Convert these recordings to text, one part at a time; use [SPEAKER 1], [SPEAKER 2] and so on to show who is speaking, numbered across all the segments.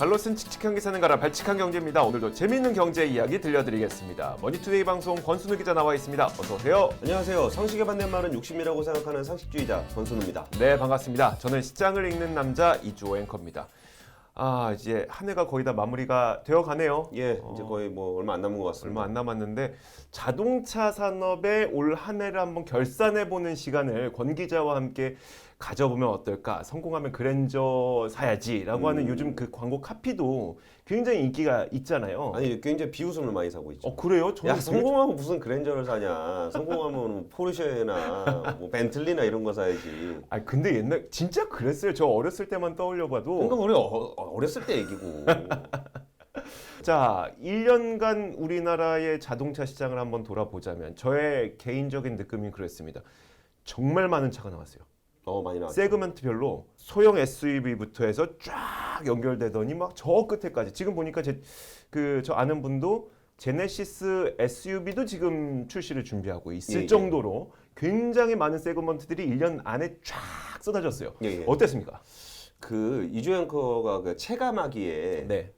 [SPEAKER 1] 발로 쓴 칙칙한 기사는 가라 발칙한 경제입니다. 오늘도 재미있는 경제 이야기 들려드리겠습니다. 머니투데이 방송 권순우 기자 나와 있습니다. 어서 오세요.
[SPEAKER 2] 안녕하세요. 상식에 받는 말은 욕심이라고 생각하는 상식주의자 권순우입니다.
[SPEAKER 1] 네, 반갑습니다. 저는 시장을 읽는 남자 이주호 앵커입니다. 이제 한 해가 거의 다 마무리가 되어 가네요.
[SPEAKER 2] 예, 이제 거의 뭐 얼마 안 남은 것 같습니다.
[SPEAKER 1] 얼마 안 남았는데 자동차 산업의 올 한 해를 한번 결산해보는 시간을 권 기자와 함께 가져보면 어떨까? 성공하면 그랜저 사야지라고 하는 요즘 그 광고 카피도 굉장히 인기가 있잖아요.
[SPEAKER 2] 아니, 굉장히 비웃음을 많이 사고 있죠.
[SPEAKER 1] 그래요? 저는
[SPEAKER 2] 야, 성공하면 무슨 그랜저를 사냐? 성공하면 포르쉐나 뭐 벤틀리나 이런 거 사야지.
[SPEAKER 1] 근데 옛날 진짜 그랬어요. 저 어렸을 때만 떠올려봐도.
[SPEAKER 2] 그러니까 우리 어렸을 때 얘기고.
[SPEAKER 1] 자, 1년간 우리나라의 자동차 시장을 한번 돌아보자면 저의 개인적인 느낌이 그랬습니다. 정말 많은 차가 나왔어요.
[SPEAKER 2] 많이 나왔죠.
[SPEAKER 1] 세그먼트별로 소형 SUV부터 해서 쫙 연결되더니 막 저 끝에까지. 지금 보니까 저 아는 분도 제네시스 SUV도 지금 출시를 준비하고 있을 정도로 굉장히 많은 세그먼트들이 1년 안에 쫙 쏟아졌어요.
[SPEAKER 2] 예.
[SPEAKER 1] 어땠습니까?
[SPEAKER 2] 그 이주호 앵커가 그 체감하기에
[SPEAKER 1] 네.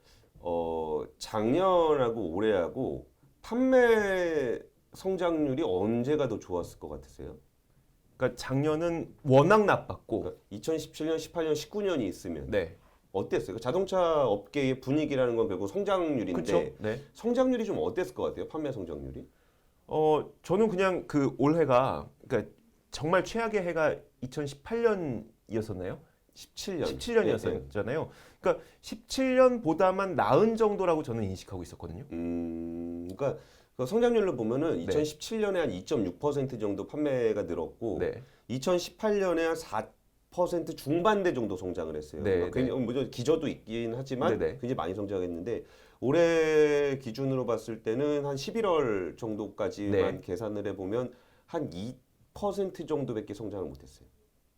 [SPEAKER 2] 작년하고 올해하고 판매 성장률이 언제가 더 좋았을 것 같으세요?
[SPEAKER 1] 그러니까 작년은 워낙 나빴고,
[SPEAKER 2] 그러니까 2017년, 18년, 19년이 있으면
[SPEAKER 1] 네,
[SPEAKER 2] 어땠어요? 자동차 업계의 분위기라는 건 결국 성장률인데
[SPEAKER 1] 그렇죠. 네.
[SPEAKER 2] 성장률이 좀 어땠을 것 같아요? 판매 성장률이?
[SPEAKER 1] 저는 그냥 그 올해가 그러니까 정말 최악의 해가 2018년이었었나요?
[SPEAKER 2] 17년.
[SPEAKER 1] 17년이었잖아요. 그러니까 17년보다만 나은 정도라고 저는 인식하고 있었거든요.
[SPEAKER 2] 그러니까 그 성장률로 보면은 2017년에 한 2.6% 정도 판매가 늘었고
[SPEAKER 1] 네.
[SPEAKER 2] 2018년에 한 4% 중반대 정도 성장을 했어요.
[SPEAKER 1] 네,
[SPEAKER 2] 그러니까 굉장히 물론 기저도 있긴 하지만
[SPEAKER 1] 네, 네.
[SPEAKER 2] 굉장히 많이 성장했는데 올해 기준으로 봤을 때는 한 11월 정도까지만
[SPEAKER 1] 네.
[SPEAKER 2] 계산을 해보면 한 2% 정도밖에 성장을 못했어요.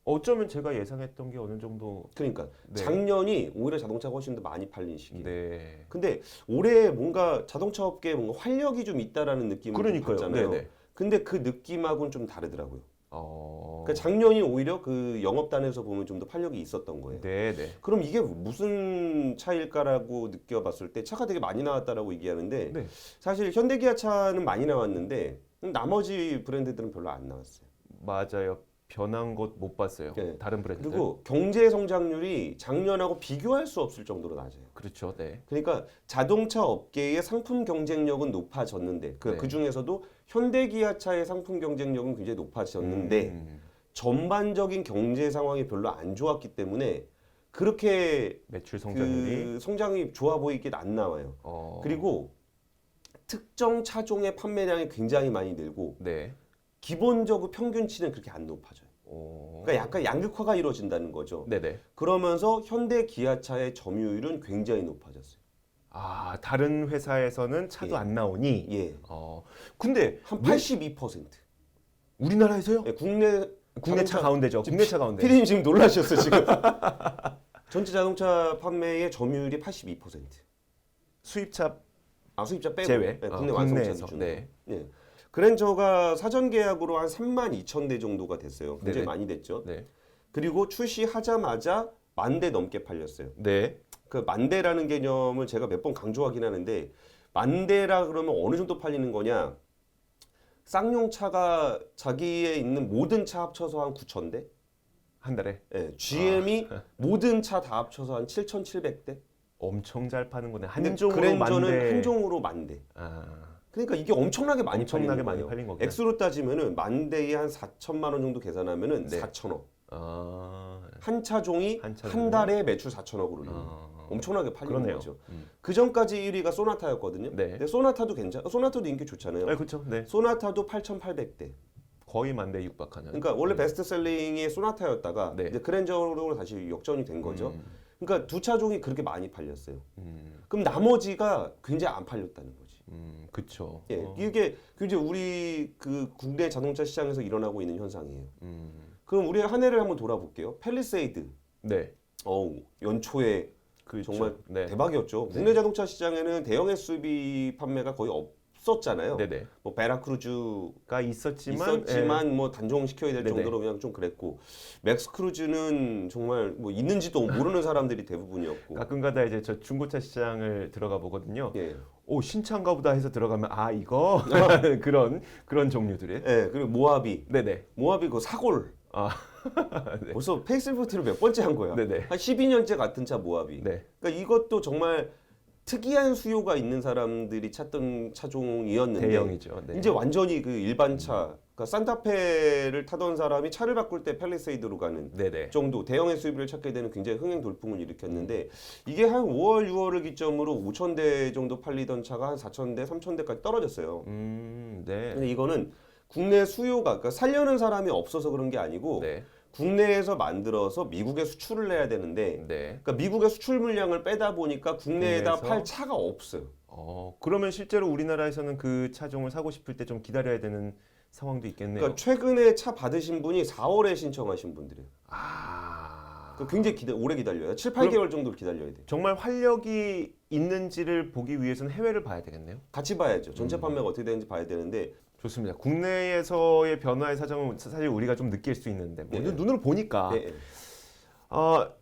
[SPEAKER 1] 어쩌면 제가 예상했던 게 어느 정도.
[SPEAKER 2] 그러니까
[SPEAKER 1] 네.
[SPEAKER 2] 작년이 오히려 자동차가 훨씬 더 많이 팔린 시기.
[SPEAKER 1] 네.
[SPEAKER 2] 근데 올해 뭔가 자동차 업계에 뭔가 활력이 좀 있다라는 느낌을 좀
[SPEAKER 1] 그러니까요.
[SPEAKER 2] 받잖아요.
[SPEAKER 1] 네네.
[SPEAKER 2] 근데 그 느낌하고는 좀 다르더라고요.
[SPEAKER 1] 어.
[SPEAKER 2] 그러니까 작년이 오히려 그 영업단에서 보면 좀 더 활력이 있었던 거예요.
[SPEAKER 1] 네네.
[SPEAKER 2] 그럼 이게 무슨 차일까라고 느껴봤을 때 차가 되게 많이 나왔다라고 얘기하는데
[SPEAKER 1] 네.
[SPEAKER 2] 사실 현대기아차는 많이 나왔는데 나머지 브랜드들은 별로 안 나왔어요.
[SPEAKER 1] 맞아요. 변한 곳 못 봤어요.
[SPEAKER 2] 네.
[SPEAKER 1] 다른 브랜드들.
[SPEAKER 2] 그리고 경제 성장률이 작년하고 비교할 수 없을 정도로 낮아요.
[SPEAKER 1] 그렇죠. 네.
[SPEAKER 2] 그러니까 자동차 업계의 상품 경쟁력은 높아졌는데 그 중에서도 현대기아차의 상품 경쟁력은 굉장히 높아졌는데 전반적인 경제 상황이 별로 안 좋았기 때문에 그렇게
[SPEAKER 1] 매출 성장률이
[SPEAKER 2] 그 성장이 좋아 보이긴 안 나와요. 그리고 특정 차종의 판매량이 굉장히 많이 늘고
[SPEAKER 1] 네.
[SPEAKER 2] 기본적으로 평균치는 그렇게 안 높아져요. 그러니까 약간 양극화가 이루어진다는 거죠.
[SPEAKER 1] 네네.
[SPEAKER 2] 그러면서 현대 기아차의 점유율은 굉장히 높아졌어요.
[SPEAKER 1] 다른 회사에서는 차도
[SPEAKER 2] 예.
[SPEAKER 1] 안 나오니.
[SPEAKER 2] 예.
[SPEAKER 1] 근데
[SPEAKER 2] 한 82%.
[SPEAKER 1] 우리나라에서요?
[SPEAKER 2] 네, 국내
[SPEAKER 1] 차 가운데죠. 국내 차 가운데.
[SPEAKER 2] 피디님 지금 놀라셨어 지금. 전체 자동차 판매의 점유율이 82%.
[SPEAKER 1] 수입차
[SPEAKER 2] 수입차 빼고.
[SPEAKER 1] 제외.
[SPEAKER 2] 네, 국내 완성차
[SPEAKER 1] 국내에서.
[SPEAKER 2] 기준으로.
[SPEAKER 1] 네.
[SPEAKER 2] 네. 그랜저가 사전 계약으로 한 32,000대 정도가 됐어요. 굉장히
[SPEAKER 1] 네네.
[SPEAKER 2] 많이 됐죠.
[SPEAKER 1] 네.
[SPEAKER 2] 그리고 출시하자마자 10,000대 넘게 팔렸어요.
[SPEAKER 1] 네.
[SPEAKER 2] 그 10,000대라는 개념을 제가 몇 번 강조하긴 하는데 10,000대라 그러면 어느 정도 팔리는 거냐? 쌍용차가 자기에 있는 모든 차 합쳐서 한 9,000대?
[SPEAKER 1] 한 달에
[SPEAKER 2] 네, GM이 모든 차 다 합쳐서 한 7,700대?
[SPEAKER 1] 엄청 잘 파는 거네.
[SPEAKER 2] 근데
[SPEAKER 1] 한 종으로
[SPEAKER 2] 그랜저는
[SPEAKER 1] 만대.
[SPEAKER 2] 한 종으로 10,000대. 그러니까 이게 엄청나게 많이
[SPEAKER 1] 엄청나게
[SPEAKER 2] 팔리는
[SPEAKER 1] 많이
[SPEAKER 2] 거예요.
[SPEAKER 1] 팔린 거구나.
[SPEAKER 2] 액수로 따지면은 10,000대에 한 4천만 원 정도 계산하면은
[SPEAKER 1] 네.
[SPEAKER 2] 4천억.
[SPEAKER 1] 아,
[SPEAKER 2] 한 차종이
[SPEAKER 1] 한
[SPEAKER 2] 한 달에 매출 4천억으로 늘는 엄청나게 팔리는
[SPEAKER 1] 그러네요.
[SPEAKER 2] 거죠. 그 전까지 1위가 소나타였거든요.
[SPEAKER 1] 네.
[SPEAKER 2] 근데 소나타도 소나타도 인기 좋잖아요.
[SPEAKER 1] 그렇죠. 네.
[SPEAKER 2] 소나타도 8,800대.
[SPEAKER 1] 거의 만대 육박하는.
[SPEAKER 2] 그러니까 원래 베스트셀링이 소나타였다가
[SPEAKER 1] 네.
[SPEAKER 2] 이제 그랜저로 다시 역전이 된 거죠. 그러니까 두 차종이 그렇게 많이 팔렸어요. 그럼 나머지가 굉장히 안 팔렸다는 거지.
[SPEAKER 1] 그렇죠.
[SPEAKER 2] 예, 이게 이제 우리 그 국내 자동차 시장에서 일어나고 있는 현상이에요. 그럼 우리 한 해를 한번 돌아볼게요. 팰리세이드.
[SPEAKER 1] 네.
[SPEAKER 2] 연초에
[SPEAKER 1] 그렇죠.
[SPEAKER 2] 정말
[SPEAKER 1] 네.
[SPEAKER 2] 대박이었죠. 국내 자동차 시장에는 대형 SUV 판매가 거의 없었잖아요.
[SPEAKER 1] 네네.
[SPEAKER 2] 뭐 베라크루즈
[SPEAKER 1] 가 있었지만
[SPEAKER 2] 뭐 단종시켜야 될
[SPEAKER 1] 네네.
[SPEAKER 2] 정도로 그냥 좀 그랬고 맥스 크루즈는 정말 뭐 있는지도 모르는 사람들이 대부분이었고.
[SPEAKER 1] 가끔가다 이제 저 중고차 시장을 들어가 보거든요.
[SPEAKER 2] 예.
[SPEAKER 1] 오 신차인가 보다 해서 들어가면 아 이거 그런 종류들이.
[SPEAKER 2] 예, 그리고 모하비
[SPEAKER 1] 네네.
[SPEAKER 2] 그 사골.
[SPEAKER 1] 아 네.
[SPEAKER 2] 벌써 페이스리프트를 몇 번째 한 거야.
[SPEAKER 1] 네네.
[SPEAKER 2] 한 12년째 같은 차 모하비.
[SPEAKER 1] 네.
[SPEAKER 2] 그러니까 이것도 정말 특이한 수요가 있는 사람들이 찾던 차종이었는데
[SPEAKER 1] 대형이죠. 네.
[SPEAKER 2] 이제 완전히 그 일반 차, 그러니까 산타페를 타던 사람이 차를 바꿀 때 팰리세이드로 가는
[SPEAKER 1] 네네.
[SPEAKER 2] 정도 대형 SUV를 찾게 되는 굉장히 흥행 돌풍을 일으켰는데 이게 한 5월, 6월을 기점으로 5,000대 정도 팔리던 차가 한 4,000대, 3,000대까지 떨어졌어요.
[SPEAKER 1] 네.
[SPEAKER 2] 근데 이거는 국내 수요가 그러니까 살려는 사람이 없어서 그런 게 아니고
[SPEAKER 1] 네.
[SPEAKER 2] 국내에서 만들어서 미국에 수출을 해야 되는데
[SPEAKER 1] 네.
[SPEAKER 2] 그러니까 미국의 수출 물량을 빼다 보니까 국내에다
[SPEAKER 1] 국내에서?
[SPEAKER 2] 팔 차가 없어요.
[SPEAKER 1] 그러면 실제로 우리나라에서는 그 차종을 사고 싶을 때 좀 기다려야 되는 상황도 있겠네요.
[SPEAKER 2] 그러니까 최근에 차 받으신 분이 4월에 신청하신 분들이에요. 그러니까 굉장히 오래 기다려요. 7, 8개월 정도를 기다려야 돼요.
[SPEAKER 1] 정말 활력이 있는지를 보기 위해서는 해외를 봐야 되겠네요.
[SPEAKER 2] 같이 봐야죠. 전체 판매가 어떻게 되는지 봐야 되는데
[SPEAKER 1] 좋습니다. 국내에서의 변화의 사정은 사실 우리가 좀 느낄 수 있는데 뭐
[SPEAKER 2] 네.
[SPEAKER 1] 눈으로 보니까
[SPEAKER 2] 네.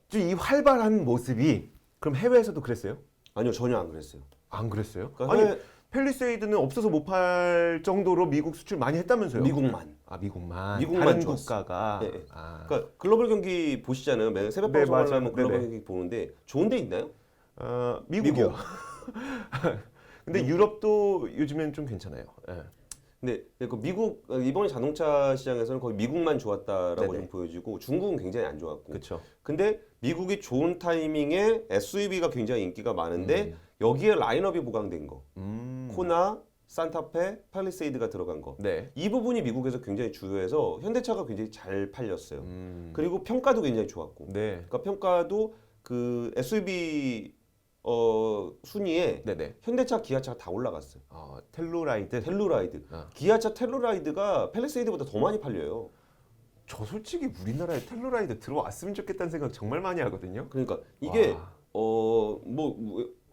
[SPEAKER 1] 좀 이 활발한 모습이 그럼 해외에서도 그랬어요?
[SPEAKER 2] 아니요, 전혀 안 그랬어요.
[SPEAKER 1] 안 그랬어요?
[SPEAKER 2] 그러니까
[SPEAKER 1] 아니 팰리세이드는 없어서 못 팔 정도로 미국 수출 많이 했다면서요?
[SPEAKER 2] 미국만.
[SPEAKER 1] 미국만.
[SPEAKER 2] 미국만
[SPEAKER 1] 다른
[SPEAKER 2] 좋았어.
[SPEAKER 1] 국가가.
[SPEAKER 2] 네. 그러니까 글로벌 경기 보시잖아요. 매일 새벽
[SPEAKER 1] 네,
[SPEAKER 2] 방송을
[SPEAKER 1] 맞아요.
[SPEAKER 2] 하면 글로벌
[SPEAKER 1] 네네.
[SPEAKER 2] 경기 보는데 좋은 데 있나요?
[SPEAKER 1] 미국이요. 근데 유럽도 요즘엔 좀 괜찮아요. 예.
[SPEAKER 2] 근데 그 미국 이번에 자동차 시장에서는 거의 미국만 좋았다라고
[SPEAKER 1] 네네.
[SPEAKER 2] 좀 보여지고 중국은 굉장히 안 좋았고.
[SPEAKER 1] 그렇죠.
[SPEAKER 2] 근데 미국이 좋은 타이밍에 SUV가 굉장히 인기가 많은데 여기에 라인업이 보강된 거. 코나, 산타페, 팔리세이드가 들어간 거.
[SPEAKER 1] 네.
[SPEAKER 2] 이 부분이 미국에서 굉장히 주요해서 현대차가 굉장히 잘 팔렸어요. 그리고 평가도 굉장히 좋았고.
[SPEAKER 1] 네.
[SPEAKER 2] 그러니까 평가도 그 SUV 순위에
[SPEAKER 1] 네네.
[SPEAKER 2] 현대차, 기아차가 다 올라갔어요.
[SPEAKER 1] 텔루라이드.
[SPEAKER 2] 텔루라이드.
[SPEAKER 1] 아.
[SPEAKER 2] 기아차 텔루라이드가 팰리세이드보다 더 많이 팔려요.
[SPEAKER 1] 저 솔직히 우리나라에 텔루라이드 들어왔으면 좋겠다는 생각 정말 많이 하거든요.
[SPEAKER 2] 그러니까 이게
[SPEAKER 1] 와.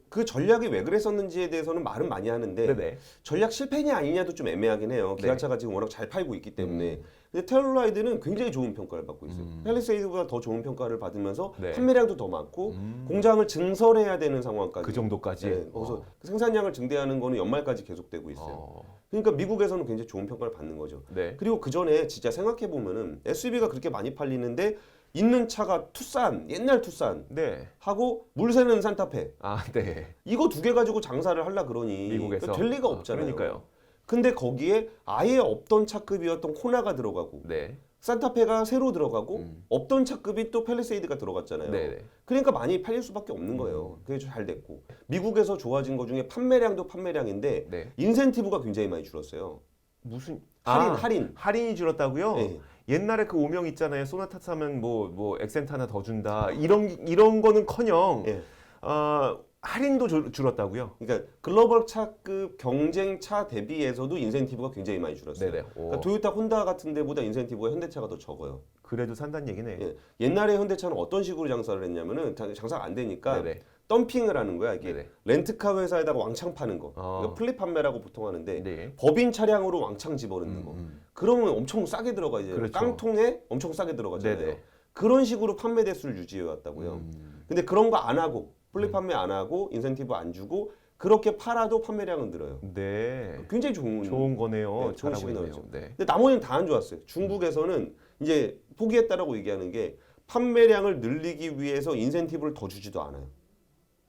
[SPEAKER 2] 그 전략이 왜 그랬었는지에 대해서는 말은 많이 하는데
[SPEAKER 1] 네네.
[SPEAKER 2] 전략 실패냐 아니냐도 좀 애매하긴 해요.
[SPEAKER 1] 네.
[SPEAKER 2] 기아차가 지금 워낙 잘 팔고 있기 때문에. 근데 텔루라이드는 굉장히 좋은 평가를 받고 있어요. 팰리세이드보다 더 좋은 평가를 받으면서
[SPEAKER 1] 네.
[SPEAKER 2] 판매량도 더 많고 공장을 증설해야 되는 상황까지.
[SPEAKER 1] 그 정도까지.
[SPEAKER 2] 네, 그래서 생산량을 증대하는 거는 연말까지 계속되고 있어요. 그러니까 미국에서는 굉장히 좋은 평가를 받는 거죠.
[SPEAKER 1] 네.
[SPEAKER 2] 그리고 그 전에 진짜 생각해 보면은 SUV가 그렇게 많이 팔리는데 있는 차가 투싼, 옛날 투싼
[SPEAKER 1] 네.
[SPEAKER 2] 하고 물 새는 산타페.
[SPEAKER 1] 네.
[SPEAKER 2] 이거 두 개 가지고 장사를 하려 그러니
[SPEAKER 1] 미국에서
[SPEAKER 2] 될 리가 없잖아요.
[SPEAKER 1] 그러니까요.
[SPEAKER 2] 근데 거기에 아예 없던 차급이었던 코나가 들어가고
[SPEAKER 1] 네.
[SPEAKER 2] 산타페가 새로 들어가고 없던 차급이 또 팰리세이드가 들어갔잖아요.
[SPEAKER 1] 네네.
[SPEAKER 2] 그러니까 많이 팔릴 수밖에 없는 거예요. 그게 잘 됐고 미국에서 좋아진 것 중에 판매량도 판매량인데
[SPEAKER 1] 네.
[SPEAKER 2] 인센티브가 굉장히 많이 줄었어요.
[SPEAKER 1] 무슨
[SPEAKER 2] 할인.
[SPEAKER 1] 할인이 줄었다고요?
[SPEAKER 2] 네.
[SPEAKER 1] 옛날에 그 오명 있잖아요. 소나타 사면 뭐 액센트 하나 더 준다. 이런 거는커녕
[SPEAKER 2] 예.
[SPEAKER 1] 할인도 줄었다고요?
[SPEAKER 2] 그러니까 글로벌 차급 경쟁차 대비해서도 인센티브가 굉장히 많이 줄었어요.
[SPEAKER 1] 네네.
[SPEAKER 2] 그러니까 토요타, 혼다 같은 데보다 인센티브가 현대차가 더 적어요.
[SPEAKER 1] 그래도 산다는 얘기네.
[SPEAKER 2] 예. 옛날에 현대차는 어떤 식으로 장사를 했냐면은 장사가 안 되니까
[SPEAKER 1] 네네.
[SPEAKER 2] 덤핑을 하는 거야. 이게
[SPEAKER 1] 네네.
[SPEAKER 2] 렌트카 회사에다가 왕창 파는 거. 그러니까 플립 판매라고 보통 하는데
[SPEAKER 1] 네.
[SPEAKER 2] 법인 차량으로 왕창 집어넣는 거. 그러면 엄청 싸게 들어가 이제
[SPEAKER 1] 그렇죠.
[SPEAKER 2] 깡통에 엄청 싸게 들어가잖아요.
[SPEAKER 1] 네네.
[SPEAKER 2] 그런 식으로 판매 대수를 유지해 왔다고요. 근데 그런 거 안 하고 플립 판매 안 하고 인센티브 안 주고 그렇게 팔아도 판매량은 늘어요.
[SPEAKER 1] 네.
[SPEAKER 2] 굉장히 좋은
[SPEAKER 1] 거네요.
[SPEAKER 2] 네, 좋은
[SPEAKER 1] 잘하고
[SPEAKER 2] 시그널이죠.
[SPEAKER 1] 있네요. 네.
[SPEAKER 2] 근데 나머지는 다 안 좋았어요. 중국에서는 이제 포기했다라고 얘기하는 게 판매량을 늘리기 위해서 인센티브를 더 주지도 않아요.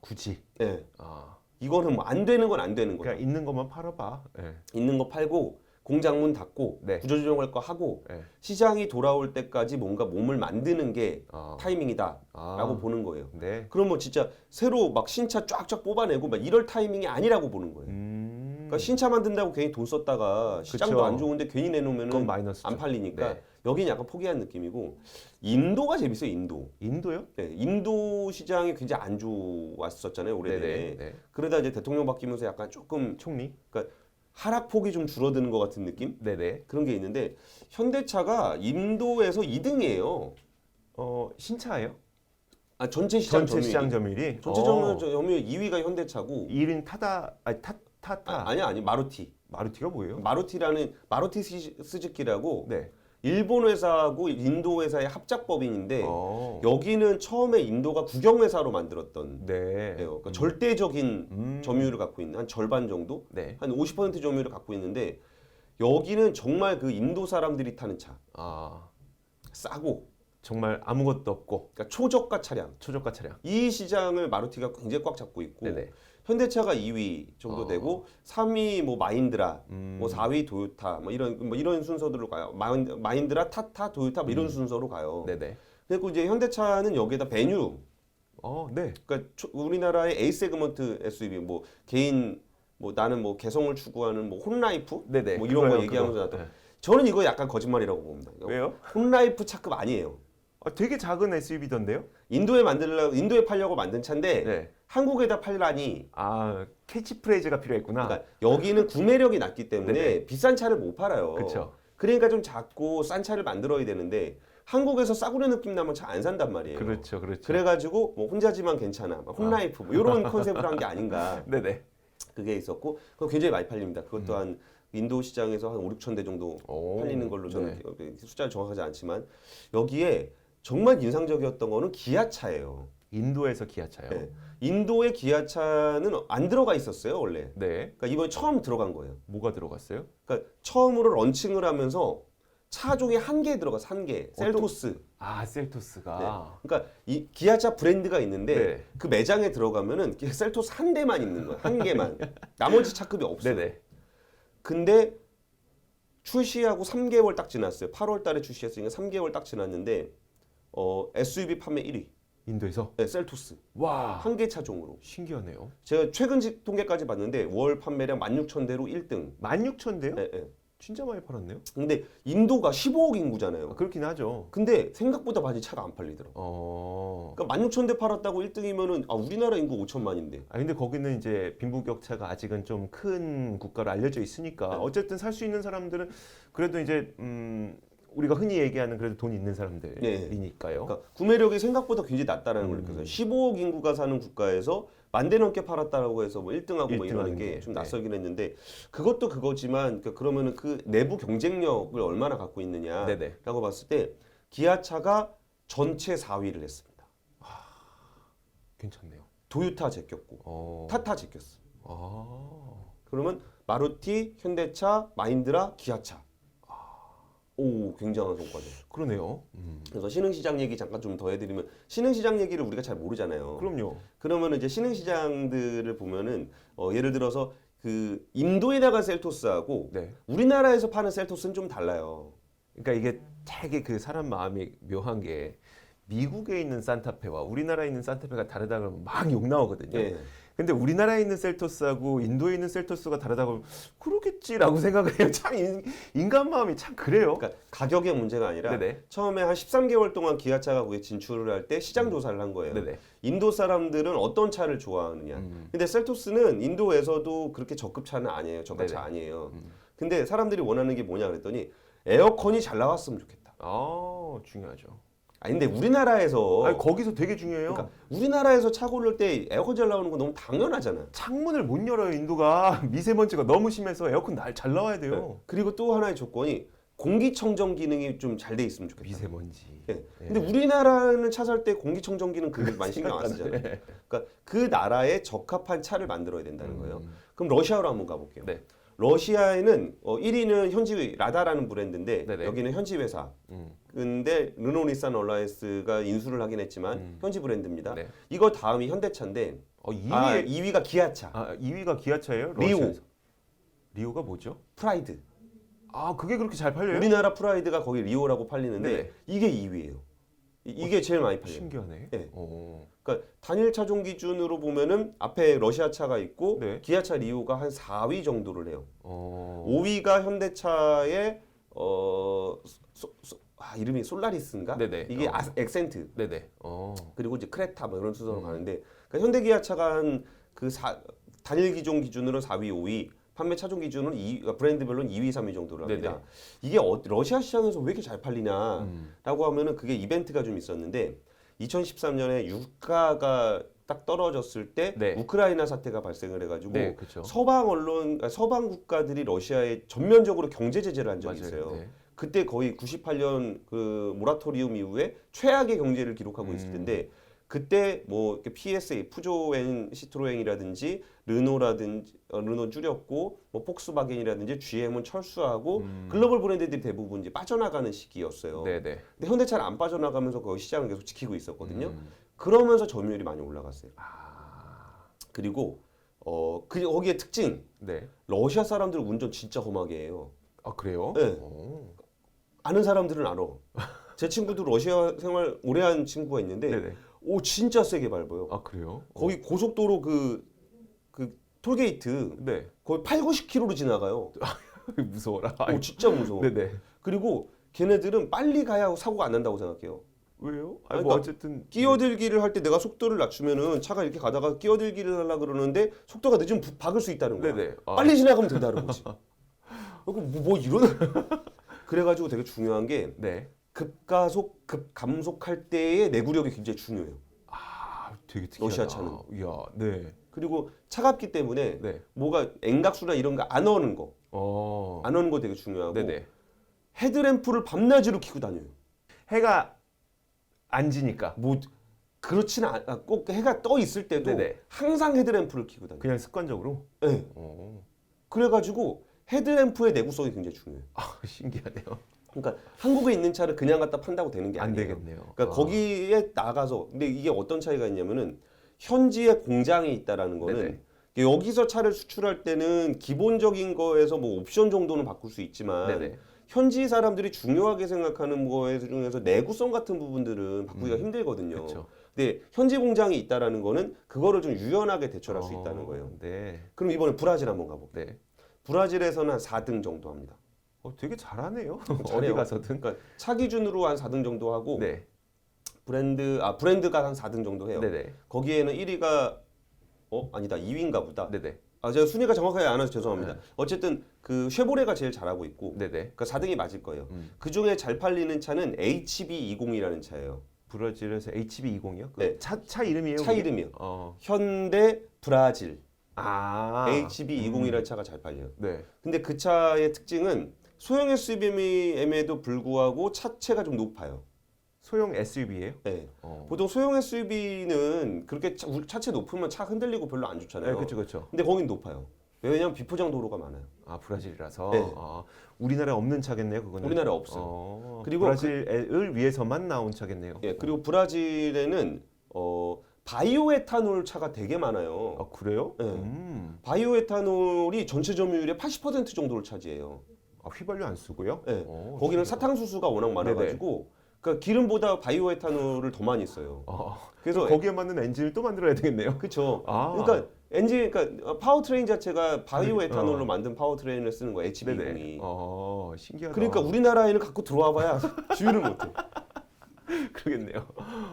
[SPEAKER 1] 굳이.
[SPEAKER 2] 예.
[SPEAKER 1] 아.
[SPEAKER 2] 이거는 뭐 안 되는 건 안 되는 거예요.
[SPEAKER 1] 그러니까 있는 것만 팔아봐. 네.
[SPEAKER 2] 있는 거 팔고 공장 문 닫고
[SPEAKER 1] 네.
[SPEAKER 2] 구조조정할 거 하고
[SPEAKER 1] 네.
[SPEAKER 2] 시장이 돌아올 때까지 뭔가 몸을 만드는 게
[SPEAKER 1] 아.
[SPEAKER 2] 타이밍이다라고 보는 거예요.
[SPEAKER 1] 네.
[SPEAKER 2] 그럼 뭐 진짜 새로 막 신차 쫙쫙 뽑아내고 막 이럴 타이밍이 아니라고 보는 거예요. 그러니까 신차 만든다고 괜히 돈 썼다가 시장도
[SPEAKER 1] 그쵸.
[SPEAKER 2] 안 좋은데 괜히
[SPEAKER 1] 그건
[SPEAKER 2] 내놓으면
[SPEAKER 1] 마이너스죠.
[SPEAKER 2] 안 팔리니까
[SPEAKER 1] 네.
[SPEAKER 2] 여기는 약간 포기한 느낌이고 인도가 재밌어요. 인도.
[SPEAKER 1] 인도요?
[SPEAKER 2] 네, 인도 시장이 굉장히 안 좋았었잖아요. 오래전에.
[SPEAKER 1] 네네. 네.
[SPEAKER 2] 그러다 이제 대통령 바뀌면서 약간 조금
[SPEAKER 1] 총리?
[SPEAKER 2] 그러니까 하락폭이 좀 줄어드는 것 같은 느낌?
[SPEAKER 1] 네네.
[SPEAKER 2] 그런 게 있는데 현대차가 인도에서 2등이에요.
[SPEAKER 1] 신차예요?
[SPEAKER 2] 전체 시장
[SPEAKER 1] 전체
[SPEAKER 2] 점유율이.
[SPEAKER 1] 시장 점유율이?
[SPEAKER 2] 전체 점유율 2위가 현대차고
[SPEAKER 1] 1인 타타.
[SPEAKER 2] 아니 마루티.
[SPEAKER 1] 마루티가 뭐예요?
[SPEAKER 2] 마루티 스즈키라고
[SPEAKER 1] 네.
[SPEAKER 2] 일본 회사하고 인도 회사의 합작법인인데
[SPEAKER 1] 어.
[SPEAKER 2] 여기는 처음에 인도가 국영 회사로 만들었던
[SPEAKER 1] 네.
[SPEAKER 2] 그러니까 절대적인 점유율을 갖고 있는 한 절반 정도,
[SPEAKER 1] 네.
[SPEAKER 2] 한 50% 점유율을 갖고 있는데 여기는 정말 그 인도 사람들이 타는 차,
[SPEAKER 1] 아,
[SPEAKER 2] 싸고
[SPEAKER 1] 정말 아무것도 없고
[SPEAKER 2] 그러니까 초저가 차량.
[SPEAKER 1] 초저가 차량.
[SPEAKER 2] 이 시장을 마루티가 굉장히 꽉 잡고 있고
[SPEAKER 1] 네네.
[SPEAKER 2] 현대차가 2위 정도 되고 3위 뭐 마힌드라, 뭐 4위 도요타 뭐 이런 순서들로 가요. 마힌드라, 타타, 도요타 뭐 이런 순서로 가요.
[SPEAKER 1] 네네.
[SPEAKER 2] 그리고 이제 현대차는 여기에다 베뉴,
[SPEAKER 1] 네.
[SPEAKER 2] 그러니까 우리나라의 A 세그먼트 SUV 뭐 개인 뭐 나는 뭐 개성을 추구하는 뭐 혼라이프
[SPEAKER 1] 네네.
[SPEAKER 2] 뭐 이런 거
[SPEAKER 1] 그거요,
[SPEAKER 2] 얘기하면서
[SPEAKER 1] 그거.
[SPEAKER 2] 나도
[SPEAKER 1] 네.
[SPEAKER 2] 저는 이거 약간 거짓말이라고 봅니다.
[SPEAKER 1] 왜요?
[SPEAKER 2] 혼라이프 차급 아니에요.
[SPEAKER 1] 되게 작은 SUV던데요?
[SPEAKER 2] 인도에 팔려고 만든 차인데
[SPEAKER 1] 네.
[SPEAKER 2] 한국에다 팔라니.
[SPEAKER 1] 아, 캐치프레이즈가 필요했구나.
[SPEAKER 2] 그러니까 여기는 구매력이 낮기 때문에
[SPEAKER 1] 네네.
[SPEAKER 2] 비싼 차를 못 팔아요.
[SPEAKER 1] 그쵸.
[SPEAKER 2] 그러니까 좀 작고 싼 차를 만들어야 되는데 한국에서 싸구려 느낌 나면 차 안 산단 말이에요.
[SPEAKER 1] 그렇죠, 그렇죠.
[SPEAKER 2] 그래가지고 뭐 혼자지만 괜찮아, 막 혼라이프 뭐 이런 컨셉으로 한 게 아닌가.
[SPEAKER 1] 네네.
[SPEAKER 2] 그게 있었고 그거 굉장히 많이 팔립니다. 그것도 한 인도 시장에서 한 5, 6천 대 정도
[SPEAKER 1] 오,
[SPEAKER 2] 팔리는 걸로 저는
[SPEAKER 1] 네.
[SPEAKER 2] 숫자를 정확하지 않지만 여기에 정말 인상적이었던 거는 기아차예요.
[SPEAKER 1] 인도에서 기아차요.
[SPEAKER 2] 네. 인도의 기아차는 안 들어가 있었어요 원래.
[SPEAKER 1] 네.
[SPEAKER 2] 그러니까 이번에 처음 들어간 거예요.
[SPEAKER 1] 뭐가 들어갔어요?
[SPEAKER 2] 그러니까 처음으로 런칭을 하면서 차종이 한 개 들어가서 한 개. 셀토스.
[SPEAKER 1] 아, 셀토스가.
[SPEAKER 2] 그러니까 이 기아차 브랜드가 있는데
[SPEAKER 1] 네.
[SPEAKER 2] 그 매장에 들어가면은 셀토스 한 대만 있는 거야. 한 개만. 나머지 차급이 없어요.
[SPEAKER 1] 네네.
[SPEAKER 2] 근데 출시하고 3개월 딱 지났어요. 8월 달에 출시했으니까 3개월 딱 지났는데 SUV 판매 1위.
[SPEAKER 1] 인도에서?
[SPEAKER 2] 네, 셀토스.
[SPEAKER 1] 와,
[SPEAKER 2] 한 개 차종으로.
[SPEAKER 1] 신기하네요.
[SPEAKER 2] 제가 최근 통계까지 봤는데 월 판매량 16,000대로 1등.
[SPEAKER 1] 16,000대요?
[SPEAKER 2] 네, 네.
[SPEAKER 1] 진짜 많이 팔았네요.
[SPEAKER 2] 근데 인도가 15억 인구잖아요.
[SPEAKER 1] 그렇긴 하죠.
[SPEAKER 2] 근데 생각보다 많이 차가 안 팔리더라고. 그러니까 16,000대 팔았다고 1등이면은 우리나라 인구 5천만인데.
[SPEAKER 1] 근데 거기는 이제 빈부격차가 아직은 좀 큰 국가로 알려져 있으니까
[SPEAKER 2] 네.
[SPEAKER 1] 어쨌든 살 수 있는 사람들은 그래도 이제 우리가 흔히 얘기하는 그래도 돈 있는 사람들이니까요.
[SPEAKER 2] 그러니까 구매력이 생각보다 굉장히 낮다라는 걸 느꼈어요. 15억 인구가 사는 국가에서 10,000대 넘게 팔았다라고 해서 뭐 1등하고 뭐 이러는 게 좀 낯설긴 했는데 그것도 그거지만 그러면은 그 내부 경쟁력을 얼마나 갖고 있느냐라고
[SPEAKER 1] 네네.
[SPEAKER 2] 봤을 때 기아차가 전체 4위를 했습니다.
[SPEAKER 1] 괜찮네요.
[SPEAKER 2] 도요타 제꼈고 타타 제꼈어.
[SPEAKER 1] 아,
[SPEAKER 2] 그러면 마루티, 현대차, 마힌드라, 기아차. 오, 굉장한 성과죠.
[SPEAKER 1] 그러네요.
[SPEAKER 2] 그래서 신흥시장 얘기 잠깐 좀 더 해드리면 신흥시장 얘기를 우리가 잘 모르잖아요.
[SPEAKER 1] 그럼요.
[SPEAKER 2] 그러면 이제 신흥시장들을 보면은 예를 들어서 그 인도에 나간 셀토스하고
[SPEAKER 1] 네.
[SPEAKER 2] 우리나라에서 파는 셀토스는 좀 달라요.
[SPEAKER 1] 그러니까 이게 되게 그 사람 마음이 묘한 게 미국에 있는 산타페와 우리나라에 있는 산타페가 다르다 그러면 막 욕 나오거든요.
[SPEAKER 2] 예.
[SPEAKER 1] 근데 우리나라에 있는 셀토스하고 인도에 있는 셀토스가 다르다고 하면 그러겠지라고 생각을 해요. 참 인간 마음이 참 그래요.
[SPEAKER 2] 그러니까 가격의 문제가 아니라
[SPEAKER 1] 네네.
[SPEAKER 2] 처음에 한 13개월 동안 기아차가 거기에 진출을 할 때 시장 조사를 한 거예요.
[SPEAKER 1] 네네.
[SPEAKER 2] 인도 사람들은 어떤 차를 좋아하느냐. 근데 셀토스는 인도에서도 그렇게 저급 차는 아니에요. 저가차
[SPEAKER 1] 네네.
[SPEAKER 2] 아니에요. 근데 사람들이 원하는 게 뭐냐 그랬더니 에어컨이 잘 나왔으면 좋겠다.
[SPEAKER 1] 중요하죠.
[SPEAKER 2] 근데 우리나라에서
[SPEAKER 1] 거기서 되게 중요해요.
[SPEAKER 2] 그러니까 우리나라에서 차 고를 때 에어컨 잘 나오는 거 너무 당연하잖아.
[SPEAKER 1] 창문을 못 열어요. 인도가 미세먼지가 너무 심해서 에어컨 잘 나와야 돼요.
[SPEAKER 2] 그리고 또 하나의 조건이 공기청정 기능이 좀 잘 돼 있으면 좋겠다.
[SPEAKER 1] 미세먼지.
[SPEAKER 2] 예. 근데 우리나라는 차 살 때 공기청정 기능 그게 많이 신경 안 쓰잖아요. 그러니까 그 나라에 적합한 차를 만들어야 된다는 거예요. 그럼 러시아로 한번 가볼게요.
[SPEAKER 1] 네.
[SPEAKER 2] 러시아에는 1위는 현지 라다라는 브랜드인데
[SPEAKER 1] 네네.
[SPEAKER 2] 여기는 현지 회사. 근데 르노 닛산 얼라이스가 인수를 하긴 했지만 현지 브랜드입니다.
[SPEAKER 1] 네.
[SPEAKER 2] 이거 다음이 현대차인데 2위가 기아차.
[SPEAKER 1] 2위가 기아차예요?
[SPEAKER 2] 리오.
[SPEAKER 1] 러시아에서. 리오가 뭐죠?
[SPEAKER 2] 프라이드.
[SPEAKER 1] 그게 그렇게 잘 팔려요?
[SPEAKER 2] 우리나라 프라이드가 거기 리오라고 팔리는데
[SPEAKER 1] 네네.
[SPEAKER 2] 이게 2위예요. 이게 제일 많이 팔려요.
[SPEAKER 1] 신기하네.
[SPEAKER 2] 네. 그러니까 단일 차종 기준으로 보면은 앞에 러시아 차가 있고
[SPEAKER 1] 네.
[SPEAKER 2] 기아차 리오가 한 4위 정도를 해요. 5위가 현대차의 이름이 솔라리스인가?
[SPEAKER 1] 네네.
[SPEAKER 2] 이게 액센트.
[SPEAKER 1] 네네.
[SPEAKER 2] 그리고 이제 크레타 뭐 이런 순서로 가는데 그러니까 현대 기아차가 한 단일 기종 기준으로 4위, 5위, 판매 차종 기준으로는 브랜드별로는 2위, 3위 정도를 합니다.
[SPEAKER 1] 네네.
[SPEAKER 2] 이게 러시아 시장에서 왜 이렇게 잘 팔리냐라고 하면은 그게 이벤트가 좀 있었는데 2013년에 유가가 딱 떨어졌을 때
[SPEAKER 1] 네.
[SPEAKER 2] 우크라이나 사태가 발생을 해가지고
[SPEAKER 1] 네, 그렇죠.
[SPEAKER 2] 서방 언론, 서방 국가들이 러시아에 전면적으로 경제 제재를 한 적이
[SPEAKER 1] 맞아요.
[SPEAKER 2] 있어요.
[SPEAKER 1] 네.
[SPEAKER 2] 그때 거의 98년 그 모라토리움 이후에 최악의 경제를 기록하고 있을 텐데 그때 뭐 이렇게 PSA 푸조엔 시트로엔이라든지 르노라든지 르노 줄였고 뭐 폭스바겐이라든지 GM은 철수하고 글로벌 브랜드들이 대부분 이제 빠져나가는 시기였어요.
[SPEAKER 1] 네, 네.
[SPEAKER 2] 근데 현대차는 안 빠져나가면서 거의 시장을 계속 지키고 있었거든요. 그러면서 점유율이 많이 올라갔어요. 그리고 거기에 특징
[SPEAKER 1] 네.
[SPEAKER 2] 러시아 사람들 운전 진짜 험하게 해요.
[SPEAKER 1] 아, 그래요?
[SPEAKER 2] 네.
[SPEAKER 1] 오.
[SPEAKER 2] 아는 사람들은 알아. 제 친구도 러시아 생활 오래 한 친구가 있는데
[SPEAKER 1] 네네.
[SPEAKER 2] 오 진짜 세게 밟아요.
[SPEAKER 1] 아, 그래요?
[SPEAKER 2] 거기 고속도로 그 톨게이트
[SPEAKER 1] 네.
[SPEAKER 2] 거의 8, 90km로 지나가요.
[SPEAKER 1] 무서워라.
[SPEAKER 2] 오 진짜 무서워.
[SPEAKER 1] 네네.
[SPEAKER 2] 그리고 걔네들은 빨리 가야 사고가 안 난다고 생각해요.
[SPEAKER 1] 왜요?
[SPEAKER 2] 아니,
[SPEAKER 1] 아니, 뭐
[SPEAKER 2] 그러니까
[SPEAKER 1] 어쨌든
[SPEAKER 2] 끼어들기를 할 때 내가 속도를 낮추면은 차가 이렇게 가다가 끼어들기를 하려고 그러는데 속도가 늦으면 박을 수 있다는 거야.
[SPEAKER 1] 네네. 아.
[SPEAKER 2] 빨리 지나가면 된다는 거지. 뭐 이런 그래가지고 되게 중요한 게
[SPEAKER 1] 네.
[SPEAKER 2] 급가속, 급감속할 때의 내구력이 굉장히 중요해요.
[SPEAKER 1] 아, 되게 특이하다.
[SPEAKER 2] 러시아 차는.
[SPEAKER 1] 이야, 네.
[SPEAKER 2] 그리고 차갑기 때문에
[SPEAKER 1] 네.
[SPEAKER 2] 뭐가 N각수나 이런 거 안 어는 거,
[SPEAKER 1] 어.
[SPEAKER 2] 안 어는 거 되게 중요하고
[SPEAKER 1] 네네.
[SPEAKER 2] 헤드램프를 밤낮으로 켜고 다녀요.
[SPEAKER 1] 해가 안 지니까
[SPEAKER 2] 뭐 그렇지는 꼭 해가 떠 있을 때도
[SPEAKER 1] 네네.
[SPEAKER 2] 항상 헤드램프를 켜고 다녀요.
[SPEAKER 1] 그냥 습관적으로.
[SPEAKER 2] 네.
[SPEAKER 1] 어.
[SPEAKER 2] 그래가지고 헤드램프의 내구성이 굉장히 중요해요.
[SPEAKER 1] 아, 신기하네요.
[SPEAKER 2] 그러니까 한국에 있는 차를 그냥 갖다 판다고 되는 게
[SPEAKER 1] 안
[SPEAKER 2] 아니에요.
[SPEAKER 1] 되겠네요.
[SPEAKER 2] 그러니까
[SPEAKER 1] 아.
[SPEAKER 2] 거기에 나가서 근데 이게 어떤 차이가 있냐면은 현지에 공장이 있다라는 거는
[SPEAKER 1] 네네.
[SPEAKER 2] 여기서 차를 수출할 때는 기본적인 거에서 뭐 옵션 정도는 바꿀 수 있지만
[SPEAKER 1] 네네.
[SPEAKER 2] 현지 사람들이 중요하게 생각하는 거에 중에서 내구성 같은 부분들은 바꾸기가 힘들거든요.
[SPEAKER 1] 그렇죠.
[SPEAKER 2] 근데 현지 공장이 있다라는 거는 그거를 좀 유연하게 대처할 수 있다는 거예요.
[SPEAKER 1] 네.
[SPEAKER 2] 그럼 이번에 브라질 한번 가볼게요.
[SPEAKER 1] 네.
[SPEAKER 2] 브라질에서는 한 4등 정도 합니다.
[SPEAKER 1] 되게 잘하네요. 어디
[SPEAKER 2] 잘해요.
[SPEAKER 1] 가서든.
[SPEAKER 2] 그러니까 차 기준으로 한 4등 정도 하고
[SPEAKER 1] 네.
[SPEAKER 2] 브랜드가 한 4등 정도 해요.
[SPEAKER 1] 네네.
[SPEAKER 2] 거기에는 1위가 아니다 2위인가 보다.
[SPEAKER 1] 네네.
[SPEAKER 2] 제가 순위가 정확하게 안 와서 죄송합니다. 어쨌든 그 쉐보레가 제일 잘하고 있고
[SPEAKER 1] 네네.
[SPEAKER 2] 그러니까 4등이 맞을 거예요. 그 중에 잘 팔리는 차는 HB20이라는 차예요.
[SPEAKER 1] 브라질에서 HB20이요?
[SPEAKER 2] 네.
[SPEAKER 1] 차 이름이에요?
[SPEAKER 2] 차
[SPEAKER 1] 그게?
[SPEAKER 2] 이름이요.
[SPEAKER 1] 어.
[SPEAKER 2] 현대 브라질
[SPEAKER 1] 아.
[SPEAKER 2] HB20이라는 차가 잘 팔려요.
[SPEAKER 1] 네.
[SPEAKER 2] 근데 그 차의 특징은 소형 SUV임에도 불구하고 차체가 좀 높아요.
[SPEAKER 1] 소형 SUV예요?
[SPEAKER 2] 네.
[SPEAKER 1] 어.
[SPEAKER 2] 보통 소형 SUV는 그렇게 차체 높으면 차 흔들리고 별로 안 좋잖아요.
[SPEAKER 1] 네, 그렇죠, 그렇죠.
[SPEAKER 2] 근데 거긴 높아요. 왜냐면 비포장 도로가 많아요.
[SPEAKER 1] 아, 브라질이라서.
[SPEAKER 2] 네.
[SPEAKER 1] 아, 우리나라에 없는 차겠네요, 그거는.
[SPEAKER 2] 우리나라에 없어요.
[SPEAKER 1] 그리고
[SPEAKER 2] 그리고
[SPEAKER 1] 브라질을 위해서만 나온 차겠네요.
[SPEAKER 2] 예, 그리고 브라질에는 바이오 에탄올 차가 되게 많아요.
[SPEAKER 1] 아, 그래요?
[SPEAKER 2] 네. 바이오 에탄올이 전체 점유율의 80% 정도를 차지해요.
[SPEAKER 1] 아, 휘발유 안 쓰고요?
[SPEAKER 2] 네.
[SPEAKER 1] 오,
[SPEAKER 2] 거기는
[SPEAKER 1] 신기하다.
[SPEAKER 2] 사탕수수가 워낙 많아가지고 그러니까 기름보다 바이오 에탄올을 더 많이 써요.
[SPEAKER 1] 그래서 거기에 맞는 엔진을 또 만들어야 되겠네요.
[SPEAKER 2] 그렇죠.
[SPEAKER 1] 아.
[SPEAKER 2] 그러니까 그러니까 파워트레인 자체가 바이오 에탄올로 만든 파워트레인을 쓰는 거 HB20이.
[SPEAKER 1] 네네. 신기하다.
[SPEAKER 2] 그러니까 우리나라에는 갖고 들어와봐야 주유를 못해.
[SPEAKER 1] 그러겠네요.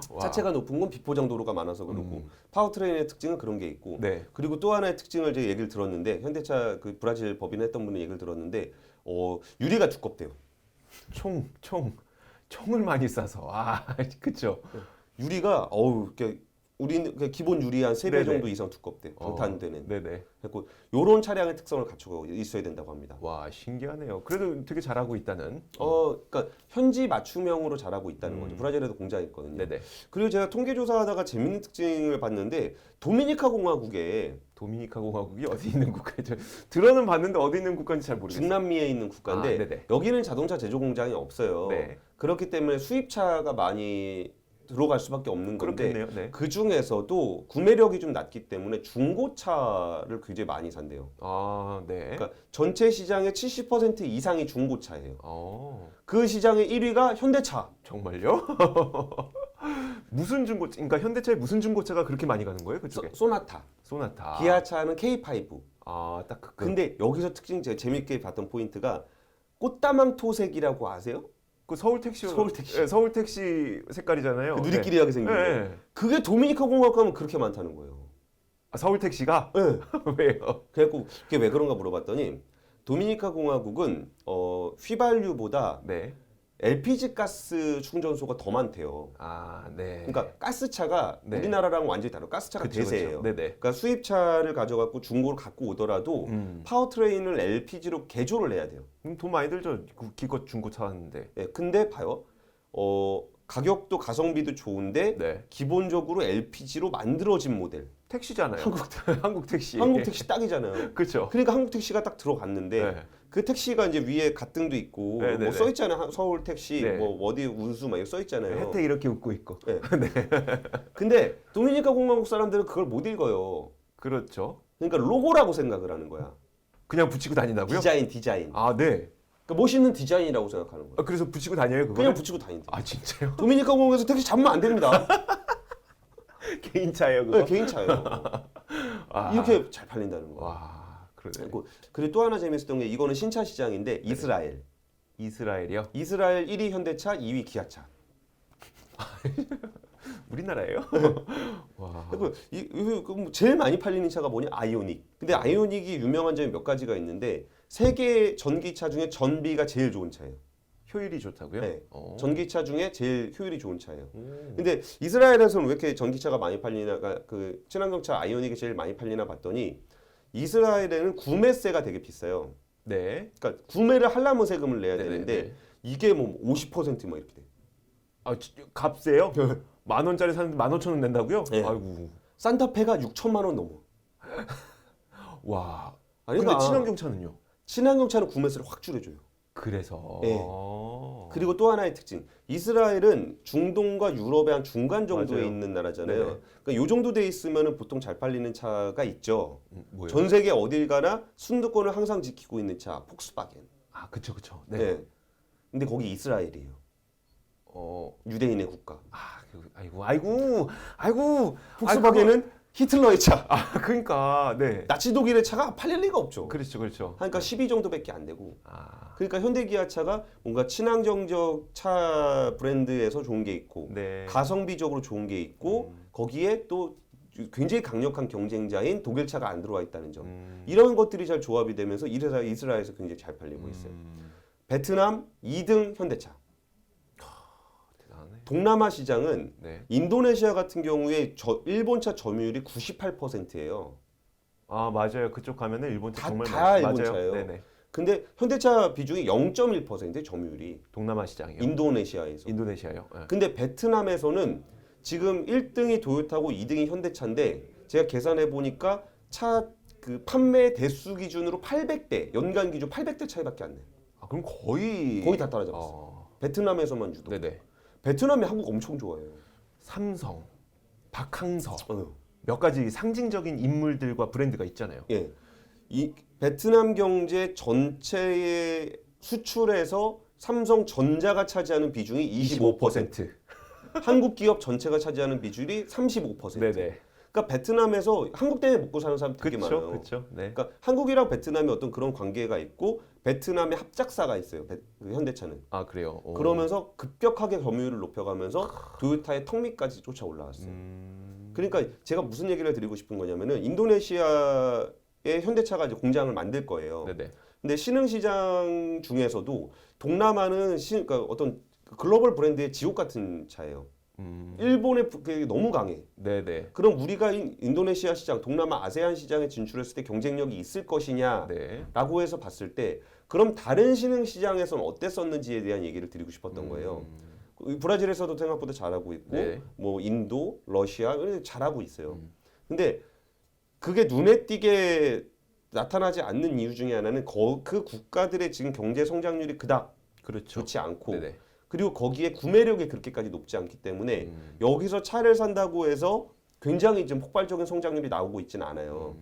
[SPEAKER 1] 와.
[SPEAKER 2] 차체가 높은 건 비포장 도로가 많아서 그렇고 파워트레인의 특징은 그런 게 있고
[SPEAKER 1] 네.
[SPEAKER 2] 그리고 또 하나의 특징을 제가 얘기를 들었는데 현대차 그 브라질 법인 했던 분이 얘기를 들었는데 유리가 두껍대요.
[SPEAKER 1] 총을 많이 쏴서. 그쵸.
[SPEAKER 2] 유리가 우리는 기본 유리 한 3배
[SPEAKER 1] 네네.
[SPEAKER 2] 정도 이상 두껍대요. 방탄되는.
[SPEAKER 1] 네네.
[SPEAKER 2] 그래서 요런 차량의 특성을 갖추고 있어야 된다고 합니다.
[SPEAKER 1] 와, 신기하네요. 그래도 되게 잘하고 있다는.
[SPEAKER 2] 그러니까 현지 맞춤형으로 잘하고 있다는 거죠. 브라질에도 공장이 있거든요.
[SPEAKER 1] 네네.
[SPEAKER 2] 그리고 제가 통계 조사하다가 재밌는 특징을 봤는데 도미니카 공화국에
[SPEAKER 1] 도미니카 공화국이 어디 있는 국가죠? 들어는 봤는데 어디 있는 국가인지 잘 모르겠어요.
[SPEAKER 2] 중남미에 있는 국가인데
[SPEAKER 1] 네네.
[SPEAKER 2] 여기는 자동차 제조 공장이 없어요.
[SPEAKER 1] 네.
[SPEAKER 2] 그렇기 때문에 수입차가 많이 들어갈 수밖에 없는 건데
[SPEAKER 1] 그렇겠네요. 네.
[SPEAKER 2] 그 중에서도 구매력이 좀 낮기 때문에 중고차를 굉장히 많이 산대요.
[SPEAKER 1] 아, 네.
[SPEAKER 2] 그러니까 전체 시장의 70% 이상이 중고차예요.
[SPEAKER 1] 그
[SPEAKER 2] 그 시장의 1위가 현대차.
[SPEAKER 1] 정말요? 무슨 중고차? 그러니까 현대차에 무슨 중고차가 그렇게 많이 가는 거예요? 그쪽에?
[SPEAKER 2] 소나타.
[SPEAKER 1] 소나타.
[SPEAKER 2] 기아차는 K5.
[SPEAKER 1] 딱 그.
[SPEAKER 2] 근데 여기서 특징 제가 재밌게 봤던 포인트가 꽃다망 토색이라고 아세요?
[SPEAKER 1] 그 서울 택시.
[SPEAKER 2] 서울택시.
[SPEAKER 1] 네, 서울 택시 색깔이잖아요.
[SPEAKER 2] 그 누리끼리하게 생긴 거.
[SPEAKER 1] 네.
[SPEAKER 2] 그게 도미니카 공화국 가면 그렇게 많다는 거예요.
[SPEAKER 1] 서울 택시가?
[SPEAKER 2] 네.
[SPEAKER 1] 왜요?
[SPEAKER 2] 그래갖고 그게 왜 그런가 물어봤더니 도미니카 공화국은 휘발유보다
[SPEAKER 1] 네.
[SPEAKER 2] LPG 가스 충전소가 더 많대요.
[SPEAKER 1] 아, 네.
[SPEAKER 2] 그러니까 가스차가
[SPEAKER 1] 네.
[SPEAKER 2] 우리나라랑 완전히 다르고 가스차가
[SPEAKER 1] 그쵸,
[SPEAKER 2] 대세예요.
[SPEAKER 1] 그쵸. 네네.
[SPEAKER 2] 그러니까 수입차를 가져갖고 중고를 갖고 오더라도 파워트레인을 LPG로 개조를 해야 돼요.
[SPEAKER 1] 돈 많이 들죠. 기껏 중고 차왔는데.
[SPEAKER 2] 예, 근데 봐요. 가격도 가성비도 좋은데
[SPEAKER 1] 네.
[SPEAKER 2] 기본적으로 LPG로 만들어진 모델.
[SPEAKER 1] 택시잖아요. 한국 택시.
[SPEAKER 2] 한국 택시 딱이잖아요.
[SPEAKER 1] 그렇죠.
[SPEAKER 2] 그러니까 한국 택시가 딱 들어갔는데
[SPEAKER 1] 네.
[SPEAKER 2] 그 택시가 이제 위에 가등도 있고
[SPEAKER 1] 네, 네,
[SPEAKER 2] 뭐
[SPEAKER 1] 네.
[SPEAKER 2] 써 있잖아요. 서울 택시,
[SPEAKER 1] 네.
[SPEAKER 2] 뭐 어디 운수 막 이렇게 써 있잖아요.
[SPEAKER 1] 혜택 이렇게 웃고 있고.
[SPEAKER 2] 네. 근데 도미니카 공화국 사람들은 그걸 못 읽어요.
[SPEAKER 1] 그렇죠.
[SPEAKER 2] 그러니까 로고라고 생각을 하는 거야.
[SPEAKER 1] 그냥 붙이고 다닌다고요?
[SPEAKER 2] 디자인.
[SPEAKER 1] 아, 네.
[SPEAKER 2] 그러니까 멋있는 디자인이라고 생각하는 거야.
[SPEAKER 1] 아, 그래서 붙이고 다녀요, 그거?
[SPEAKER 2] 그냥 붙이고 다닌다.
[SPEAKER 1] 아, 진짜요?
[SPEAKER 2] 도미니카 공화국에서 택시 잡으면 안 됩니다.
[SPEAKER 1] 개인 차예요, 그거?
[SPEAKER 2] 네, 개인 차예요.
[SPEAKER 1] 아.
[SPEAKER 2] 이렇게 잘 팔린다는 거야.
[SPEAKER 1] 와, 그러네.
[SPEAKER 2] 그리고 또 하나 재밌었던 게 이거는 신차 시장인데 이스라엘.
[SPEAKER 1] 이스라엘이요?
[SPEAKER 2] 이스라엘 1위 현대차, 2위 기아차.
[SPEAKER 1] 우리나라예요? 와.
[SPEAKER 2] 그리고 제일 많이 팔리는 차가 뭐냐? 아이오닉. 근데 아이오닉이 유명한 점이 몇 가지가 있는데 세계 전기차 중에 전비가 제일 좋은 차예요.
[SPEAKER 1] 효율이 좋다고요?
[SPEAKER 2] 네.
[SPEAKER 1] 어.
[SPEAKER 2] 전기차 중에 제일 효율이 좋은 차예요.
[SPEAKER 1] 오.
[SPEAKER 2] 근데 이스라엘에서는 왜 이렇게 전기차가 많이 팔리나, 그 친환경차 아이오닉이 제일 많이 팔리나 봤더니 이스라엘에는 구매세가 되게 비싸요.
[SPEAKER 1] 네.
[SPEAKER 2] 그러니까 구매를 하려면 세금을 내야
[SPEAKER 1] 네네네.
[SPEAKER 2] 되는데 이게 뭐 50%막 이렇게 돼.
[SPEAKER 1] 아, 값세요? 10,000원짜리 사는데 15,000원 낸다고요?
[SPEAKER 2] 네.
[SPEAKER 1] 아이고.
[SPEAKER 2] 산타페가 6천만 원 넘어.
[SPEAKER 1] 와.
[SPEAKER 2] 아니,
[SPEAKER 1] 근데
[SPEAKER 2] 그러니까
[SPEAKER 1] 친환경차는요?
[SPEAKER 2] 친환경차는 구매세를 확 줄여줘요.
[SPEAKER 1] 그래서.
[SPEAKER 2] 네. 그리고 또 하나의 특징. 이스라엘은 중동과 유럽의 한 중간 정도에
[SPEAKER 1] 맞아요.
[SPEAKER 2] 있는 나라잖아요.
[SPEAKER 1] 네네.
[SPEAKER 2] 그러니까 요 정도 돼 있으면 보통 잘 팔리는 차가 있죠.
[SPEAKER 1] 뭐요?
[SPEAKER 2] 전 세계 어딜 가나 순두권을 항상 지키고 있는 차, 폭스바겐.
[SPEAKER 1] 아, 그쵸.
[SPEAKER 2] 네.
[SPEAKER 1] 네.
[SPEAKER 2] 근데 거기 이스라엘이에요. 유대인의 국가.
[SPEAKER 1] 아이고.
[SPEAKER 2] 폭스바겐은 히틀러의 차.
[SPEAKER 1] 아, 그러니까. 네.
[SPEAKER 2] 나치 독일의 차가 팔릴 리가 없죠.
[SPEAKER 1] 그렇죠.
[SPEAKER 2] 그러니까 12 정도밖에 안 되고.
[SPEAKER 1] 아.
[SPEAKER 2] 그러니까 현대기아차가 뭔가 친환경적 차 브랜드에서 좋은 게 있고
[SPEAKER 1] 네.
[SPEAKER 2] 가성비적으로 좋은 게 있고 거기에 또 굉장히 강력한 경쟁자인 독일차가 안 들어와 있다는 점. 이런 것들이 잘 조합이 되면서 이스라엘에서 굉장히 잘 팔리고 있어요. 베트남 2등 현대차.
[SPEAKER 1] 대단하네.
[SPEAKER 2] 동남아 시장은
[SPEAKER 1] 네.
[SPEAKER 2] 인도네시아 같은 경우에 일본차 점유율이 98%예요.
[SPEAKER 1] 아, 맞아요. 그쪽 가면은 일본 차 정말
[SPEAKER 2] 다 일본
[SPEAKER 1] 맞아요.
[SPEAKER 2] 차예요.
[SPEAKER 1] 네네.
[SPEAKER 2] 근데 현대차 비중이 0.1% 점유율이
[SPEAKER 1] 동남아 시장이요.
[SPEAKER 2] 인도네시아에서.
[SPEAKER 1] 인도네시아요. 네.
[SPEAKER 2] 근데 베트남에서는 지금 1등이 도요타고 2등이 현대차인데 제가 계산해 보니까 차 그 판매 대수 기준으로 800대 연간 기준 800대 차이밖에 안 내.
[SPEAKER 1] 아, 그럼 거의
[SPEAKER 2] 다 따라잡았어.
[SPEAKER 1] 어.
[SPEAKER 2] 베트남에서만 유독.
[SPEAKER 1] 네네.
[SPEAKER 2] 베트남이 한국 엄청 좋아해요.
[SPEAKER 1] 삼성, 박항서
[SPEAKER 2] 어.
[SPEAKER 1] 몇 가지 상징적인 인물들과 브랜드가 있잖아요.
[SPEAKER 2] 예. 이 베트남 경제 전체의 수출에서 삼성전자가 차지하는 비중이 25%. 한국 기업 전체가 차지하는 비율이 35%.
[SPEAKER 1] 네네.
[SPEAKER 2] 그러니까 베트남에서 한국 때문에 먹고 사는 사람 되게 많아요.
[SPEAKER 1] 그렇죠. 네.
[SPEAKER 2] 그러니까 한국이랑 베트남이 어떤 그런 관계가 있고 베트남의 합작사가 있어요. 그 현대차는.
[SPEAKER 1] 아, 그래요. 오.
[SPEAKER 2] 그러면서 급격하게 점유율을 높여가면서 도요타의 턱 밑까지 쫓아 올라왔어요. 그러니까 제가 무슨 얘기를 드리고 싶은 거냐면은 인도네시아의 현대차가 이제 공장을 만들 거예요.
[SPEAKER 1] 네네.
[SPEAKER 2] 근데 신흥시장 중에서도 동남아는 그러니까 어떤 글로벌 브랜드의 지옥 같은 차예요. 일본의 그게 너무 강해.
[SPEAKER 1] 네네.
[SPEAKER 2] 그럼 우리가 인도네시아 시장, 동남아 아세안 시장에 진출했을 때 경쟁력이 있을 것이냐라고
[SPEAKER 1] 네.
[SPEAKER 2] 해서 봤을 때 그럼 다른 신흥 시장에서는 어땠었는지에 대한 얘기를 드리고 싶었던 거예요. 브라질에서도 생각보다 잘하고 있고
[SPEAKER 1] 네.
[SPEAKER 2] 뭐 인도, 러시아 잘하고 있어요. 근데 그게 눈에 띄게 나타나지 않는 이유 중에 하나는 그 국가들의 지금 경제 성장률이 그닥
[SPEAKER 1] 그렇죠.
[SPEAKER 2] 좋지 않고
[SPEAKER 1] 네네.
[SPEAKER 2] 그리고 거기에 구매력이 그렇게까지 높지 않기 때문에 여기서 차를 산다고 해서 굉장히 좀 폭발적인 성장률이 나오고 있지는 않아요.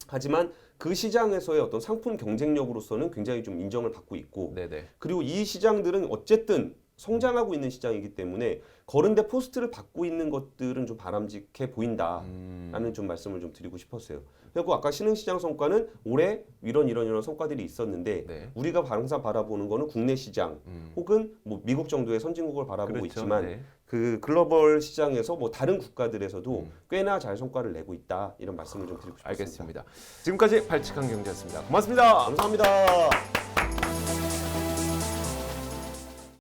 [SPEAKER 2] 하지만 그 시장에서의 어떤 상품 경쟁력으로서는 굉장히 좀 인정을 받고 있고
[SPEAKER 1] 네네.
[SPEAKER 2] 그리고 이 시장들은 어쨌든 성장하고 있는 시장이기 때문에 거른데 포스트를 받고 있는 것들은 좀 바람직해 보인다라는 좀 말씀을 좀 드리고 싶었어요. 그리고 아까 신흥시장 성과는 올해 이런 성과들이 있었는데
[SPEAKER 1] 네.
[SPEAKER 2] 우리가 항상 바라보는 거는 국내 시장 혹은 뭐 미국 정도의 선진국을 바라보고
[SPEAKER 1] 그렇죠.
[SPEAKER 2] 있지만
[SPEAKER 1] 네.
[SPEAKER 2] 그 글로벌 시장에서 뭐 다른 국가들에서도 꽤나 잘 성과를 내고 있다 이런 말씀을 좀 드리고 싶습니다.
[SPEAKER 1] 알겠습니다. 지금까지 발칙한 경제였습니다. 고맙습니다.
[SPEAKER 2] 감사합니다.